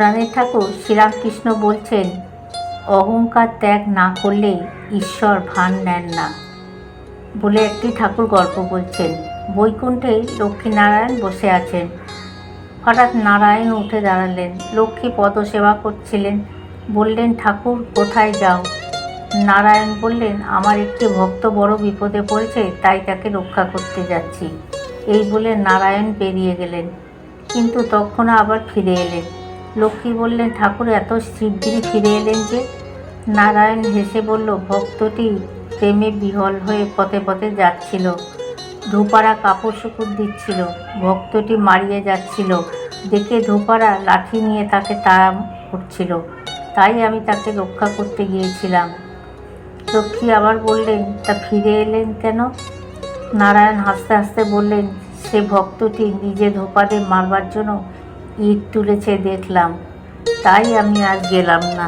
প্রাণের ঠাকুর শ্রীরামকৃষ্ণ বলছেন, অহংকার ত্যাগ না করলে ঈশ্বর ভান নেন না বলে একটি ঠাকুর গল্প বলছেন। বৈকুণ্ঠে লক্ষ্মীনারায়ণ বসে আছেন। হঠাৎ নারায়ণ উঠে দাঁড়ালেন। লক্ষ্মী পদসেবা করছিলেন। বললেন, ঠাকুর কোথায় যাও? নারায়ণ বললেন, আমার একটি ভক্ত বড় বিপদে পড়েছে, তাই তাকে রক্ষা করতে যাচ্ছি। এই বলে নারায়ণ বেরিয়ে গেলেন, কিন্তু তখন আবার ফিরে এলেন। লক্ষ্মী বললেন, ঠাকুর এত শিগগিরই ফিরে এলেন যে? নারায়ণ হেসে বলল, ভক্তটি প্রেমে বিহ্বল হয়ে পথে পথে যাচ্ছিল। ধোপারা কাপড় শুকুর দিচ্ছিল। ভক্তটি মারিয়ে যাচ্ছিল দেখে ধোপারা লাঠি নিয়ে তাকে তাড়া করছিল, তাই আমি তাকে রক্ষা করতে গিয়েছিলাম। লক্ষ্মী আবার বললেন, তা ফিরে এলেন কেন? নারায়ণ হাসতে হাসতে বললেন, সে ভক্তটি নিজে ধোপাদের মারবার জন্য ইট তুলেছে দেখলাম, তাই আমি আজ গেলাম না।